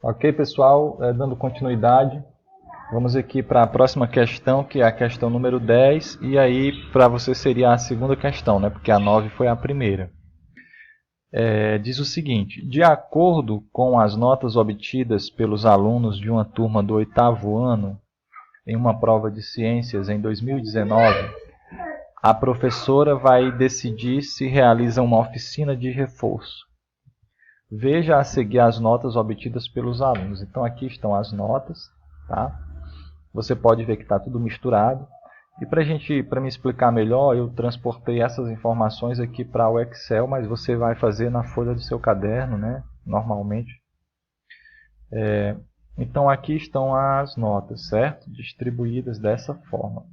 Ok, pessoal, dando continuidade, vamos aqui para a próxima questão, que é a questão número 10, e aí para você seria a segunda questão, né? Porque a 9 foi a primeira. Diz o seguinte: de acordo com as notas obtidas pelos alunos de uma turma do oitavo ano em uma prova de ciências em 2019, a professora vai decidir se realiza uma oficina de reforço. Veja a seguir as notas obtidas pelos alunos. Então aqui estão as notas, tá? Você pode ver que está tudo misturado. E para me explicar melhor, eu transportei essas informações aqui para o Excel, mas você vai fazer na folha do seu caderno, né? Normalmente. Então aqui estão as notas, certo? Distribuídas dessa forma.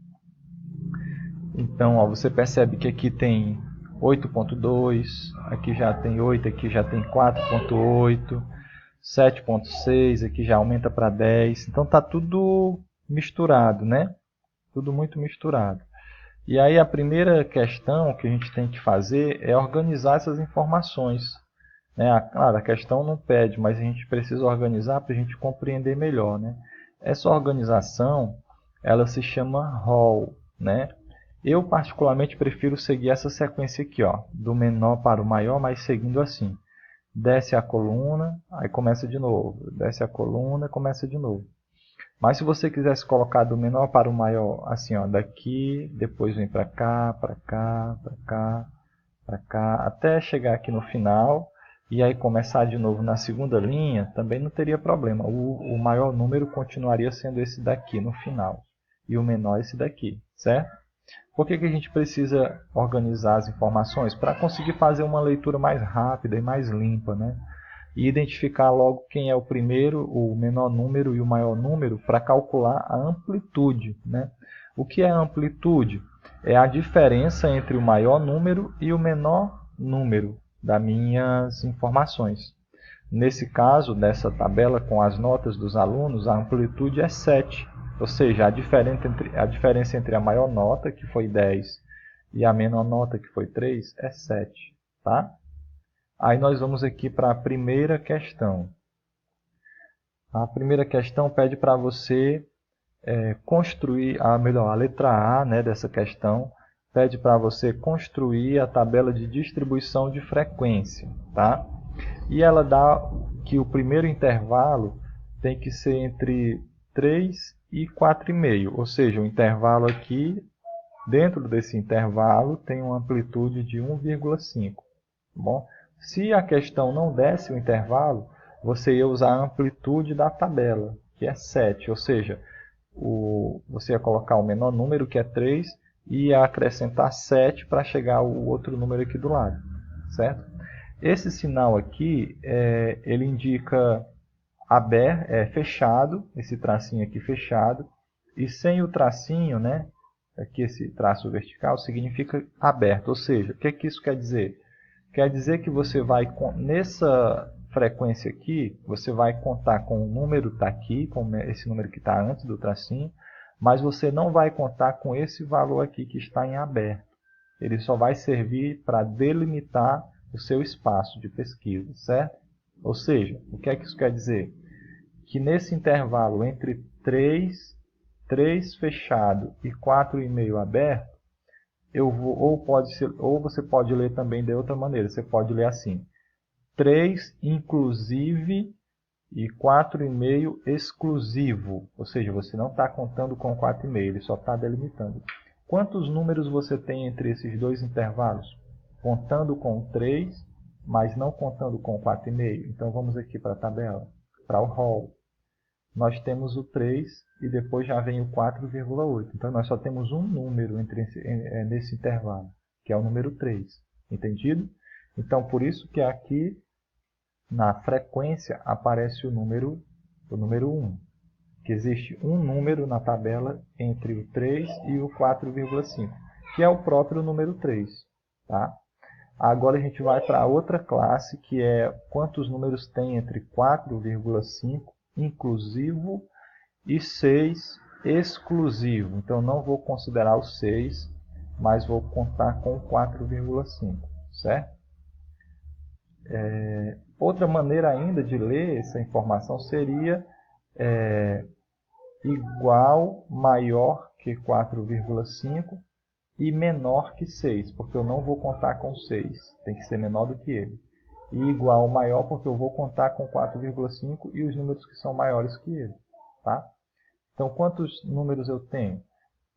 Então, ó, você percebe que aqui tem 8.2, aqui já tem 8, aqui já tem 4.8, 7.6, aqui já aumenta para 10. Então está tudo misturado, né? Tudo muito misturado. E aí a primeira questão que a gente tem que fazer é organizar essas informações. Né? Claro, a questão não pede, mas a gente precisa organizar para a gente compreender melhor. Né? Essa organização, ela se chama rol. Né? Eu particularmente prefiro seguir essa sequência aqui, ó, do menor para o maior, mas seguindo assim. Desce a coluna, aí começa de novo. Desce a coluna, começa de novo. Mas se você quisesse colocar do menor para o maior, assim, ó, daqui, depois vem para cá, para cá, para cá, para cá, até chegar aqui no final, e aí começar de novo na segunda linha, também não teria problema. O maior número continuaria sendo esse daqui no final, e o menor esse daqui, certo? Por que a gente precisa organizar as informações? Para conseguir fazer uma leitura mais rápida e mais limpa, né? E identificar logo quem é o primeiro, o menor número e o maior número para calcular a amplitude. Né? O que é a amplitude? É a diferença entre o maior número e o menor número das minhas informações. Nesse caso, dessa tabela com as notas dos alunos, a amplitude é 7. Ou seja, a diferença entre a maior nota, que foi 10, e a menor nota, que foi 3, é 7. Tá? Aí nós vamos aqui para a primeira questão. A primeira questão pede para você construir, a letra A, né, dessa questão, pede para você construir a tabela de distribuição de frequência. Tá? E ela dá que o primeiro intervalo tem que ser entre 3 e 4,5. Ou seja, o intervalo aqui, dentro desse intervalo, tem uma amplitude de 1,5. Bom, se a questão não desse o intervalo, você ia usar a amplitude da tabela, que é 7, ou seja, você ia colocar o menor número, que é 3, e ia acrescentar 7 para chegar ao outro número aqui do lado, certo? Esse sinal aqui, ele indica fechado, esse tracinho aqui fechado, e sem o tracinho, né, aqui esse traço vertical, significa aberto, ou seja, o que isso quer dizer? Quer dizer que você vai, nessa frequência aqui, você vai contar com o número que está aqui, com esse número que está antes do tracinho, mas você não vai contar com esse valor aqui que está em aberto. Ele só vai servir para delimitar o seu espaço de pesquisa, certo? Ou seja, o que é que isso quer dizer? Que nesse intervalo entre 3 fechado e 4,5 aberto, ou você pode ler também de outra maneira. Você pode ler assim: 3 inclusive e 4,5 exclusivo. Ou seja, você não está contando com 4,5, ele só está delimitando. Quantos números você tem entre esses dois intervalos? Contando com 3, mas não contando com 4,5. Então vamos aqui para a tabela, para o rol. Nós temos o 3 e depois já vem o 4,8. Então nós só temos um número nesse intervalo, que é o número 3. Entendido? Então por isso que aqui na frequência aparece o número 1. Que existe um número na tabela entre o 3 e o 4,5, que é o próprio número 3. Tá? Agora a gente vai para a outra classe, que é quantos números tem entre 4,5 inclusivo e 6 exclusivo. Então não vou considerar o 6, mas vou contar com 4,5, certo? Outra maneira ainda de ler essa informação seria igual, maior que 4,5 e menor que 6, porque eu não vou contar com 6, tem que ser menor do que ele. E igual ou maior porque eu vou contar com 4,5 e os números que são maiores que ele. Tá? Então, quantos números eu tenho?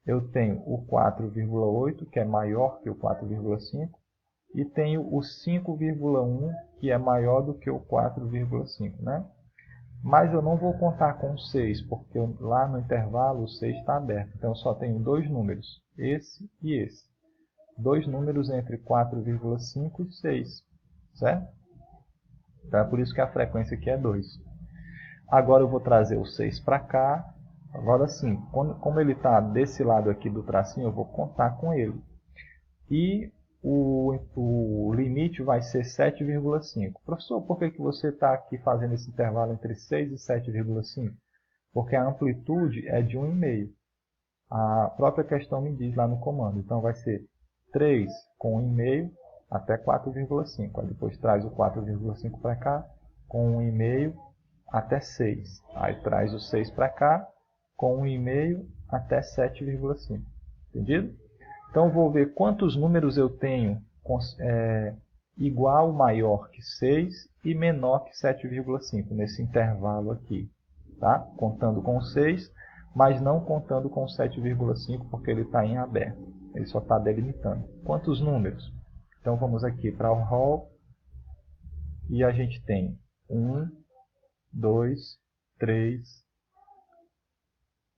Eu tenho o 4,8, que é maior que o 4,5, e tenho o 5,1, que é maior do que o 4,5, né? Mas eu não vou contar com 6, porque lá no intervalo o 6 está aberto. Então eu só tenho dois números, esse e esse. Dois números entre 4,5 e 6, certo? Então é por isso que a frequência aqui é 2. Agora eu vou trazer o 6 para cá. Agora sim, como ele está desse lado aqui do tracinho, eu vou contar com ele. E o limite vai ser 7,5. Professor, por que você está aqui fazendo esse intervalo entre 6 e 7,5? Porque a amplitude é de 1,5. A própria questão me diz lá no comando. Então vai ser 3 com 1,5 até 4,5. Aí depois traz o 4,5 para cá com 1,5 até 6. Aí traz o 6 para cá com 1,5 até 7,5. Entendido? Então, vou ver quantos números eu tenho igual, maior que 6 e menor que 7,5 nesse intervalo aqui. Tá? Contando com 6, mas não contando com 7,5 porque ele está em aberto. Ele só está delimitando. Quantos números? Então, vamos aqui para o rol e a gente tem 1, 2, 3,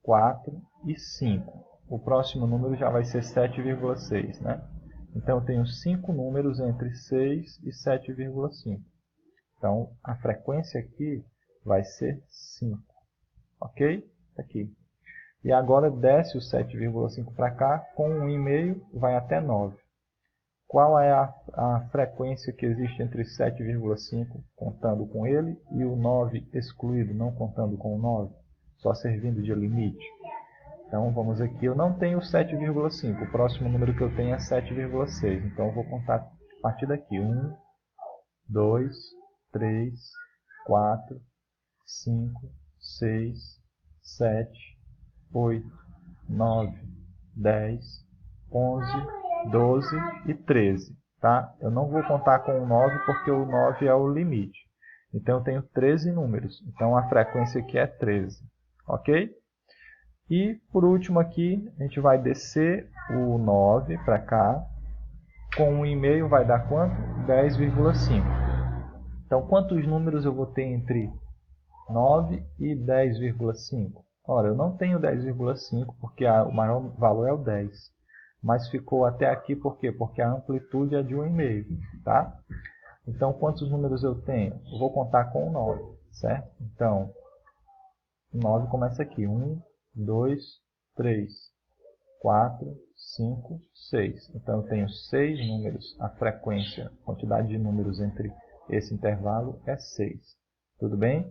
4 e 5. O próximo número já vai ser 7,6, né? Então eu tenho 5 números entre 6 e 7,5. Então a frequência aqui vai ser 5. Ok? Aqui. E agora desce o 7,5 para cá, com 1,5 vai até 9. Qual é a frequência que existe entre 7,5 contando com ele e o 9 excluído, não contando com o 9, só servindo de limite? Então, vamos aqui, eu não tenho 7,5, o próximo número que eu tenho é 7,6. Então, eu vou contar a partir daqui. 1, 2, 3, 4, 5, 6, 7, 8, 9, 10, 11, 12 e 13. Tá? Eu não vou contar com o 9 porque o 9 é o limite. Então, eu tenho 13 números. Então, a frequência aqui é 13. Ok? E, por último aqui, a gente vai descer o 9 para cá. Com 1,5 vai dar quanto? 10,5. Então, quantos números eu vou ter entre 9 e 10,5? Ora, eu não tenho 10,5 porque o maior valor é o 10. Mas ficou até aqui por quê? Porque a amplitude é de 1,5. Tá? Então, quantos números eu tenho? Eu vou contar com o 9, certo? Então, o 9 começa aqui. 1, 2, 3, 4, 5, 6. Então eu tenho 6 números. A frequência, a quantidade de números entre esse intervalo é 6. Tudo bem?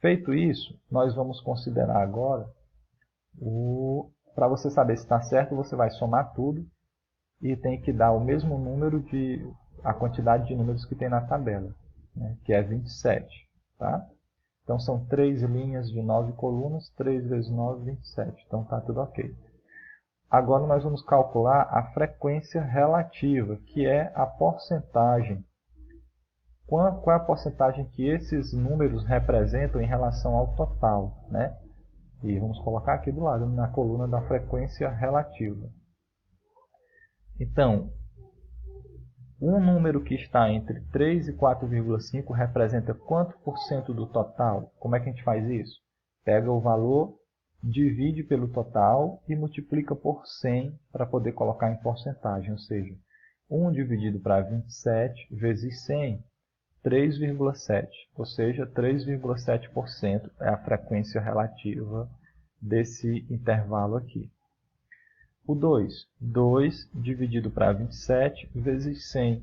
Feito isso, nós vamos considerar agora para você saber se está certo, você vai somar tudo e tem que dar o mesmo número a quantidade de números que tem na tabela, né, que é 27. Tá? Então, são 3 linhas de 9 colunas, 3 vezes 9, 27. Então, está tudo ok. Agora, nós vamos calcular a frequência relativa, que é a porcentagem. Qual é a porcentagem que esses números representam em relação ao total, né? E vamos colocar aqui do lado, na coluna da frequência relativa. Então, um número que está entre 3 e 4,5 representa quanto por cento do total? Como é que a gente faz isso? Pega o valor, divide pelo total e multiplica por 100 para poder colocar em porcentagem. Ou seja, 1 dividido para 27 vezes 100, 3,7. Ou seja, 3,7% é a frequência relativa desse intervalo aqui. O 2. 2 dividido para 27 vezes 100.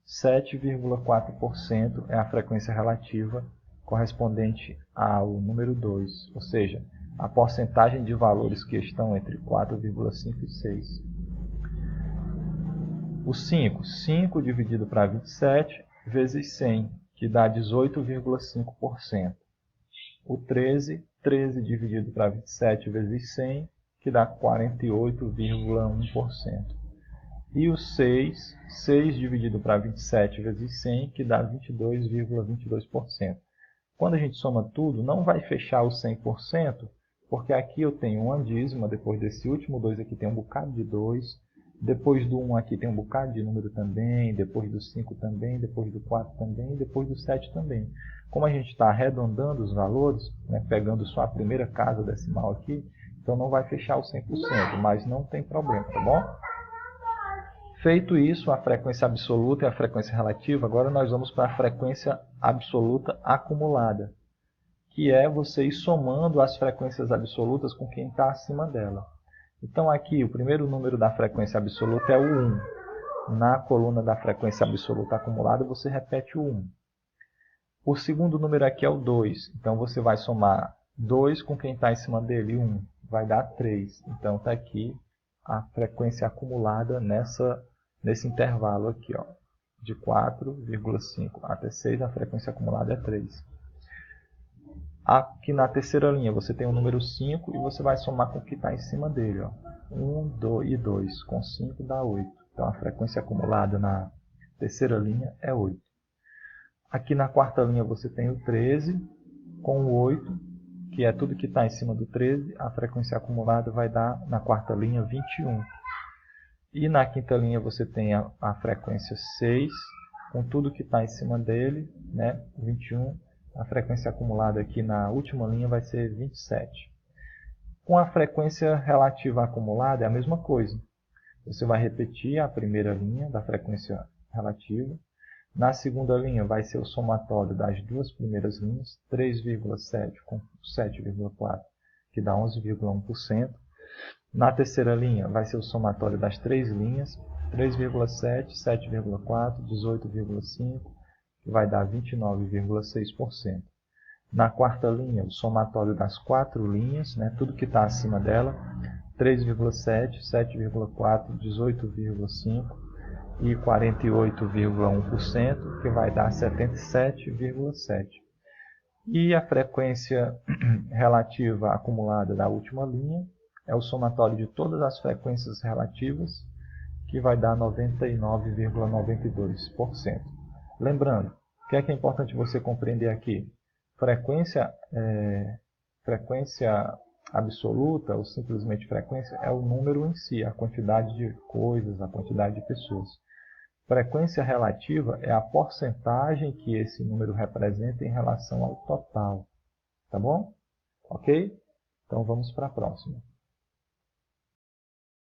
7,4% é a frequência relativa correspondente ao número 2. Ou seja, a porcentagem de valores que estão entre 4,5 e 6. O 5. 5 dividido para 27 vezes 100, que dá 18,5%. O 13, 13 dividido para 27 vezes 100, que dá 48,1%. E o 6, 6 dividido para 27 vezes 100, que dá 22,22%. Quando a gente soma tudo, não vai fechar o 100%, porque aqui eu tenho uma dízima, depois desse último 2 aqui tem um bocado de 2, depois do 1 aqui tem um bocado de número também, depois do 5 também, depois do 4 também, e depois do 7 também. Como a gente está arredondando os valores, né, pegando só a primeira casa decimal aqui, então não vai fechar o 100%, mas não tem problema, tá bom? Feito isso, a frequência absoluta e a frequência relativa, agora nós vamos para a frequência absoluta acumulada, que é você ir somando as frequências absolutas com quem está acima dela. Então aqui, o primeiro número da frequência absoluta é o 1. Na coluna da frequência absoluta acumulada, você repete o 1. O segundo número aqui é o 2. Então você vai somar 2 com quem está em cima dele, 1. Vai dar 3. Então está aqui a frequência acumulada nesse intervalo aqui, ó, de 4,5 até 6, a frequência acumulada é 3. Aqui na terceira linha você tem o número 5 e você vai somar com o que está em cima dele. Ó. 1, 2 e 2, com 5 dá 8. Então a frequência acumulada na terceira linha é 8. Aqui na quarta linha você tem o 13 com o 8, que é tudo que está em cima do 13. A frequência acumulada vai dar na quarta linha 21. E na quinta linha você tem a frequência 6, com tudo que está em cima dele, né, 21. A frequência acumulada aqui na última linha vai ser 27. Com a frequência relativa acumulada é a mesma coisa. Você vai repetir a primeira linha da frequência relativa. Na segunda linha vai ser o somatório das duas primeiras linhas, 3,7 com 7,4, que dá 11,1%. Na terceira linha vai ser o somatório das três linhas, 3,7, 7,4, 18,5, que vai dar 29,6%. Na quarta linha, o somatório das quatro linhas, né, tudo que está acima dela, 3,7, 7,4, 18,5 e 48,1%, que vai dar 77,7%. E a frequência relativa acumulada da última linha é o somatório de todas as frequências relativas, que vai dar 99,92%. Lembrando, o que é importante você compreender aqui? Frequência absoluta, ou simplesmente frequência, é o número em si, a quantidade de coisas, a quantidade de pessoas. Frequência relativa é a porcentagem que esse número representa em relação ao total. Tá bom? Ok? Então vamos para a próxima.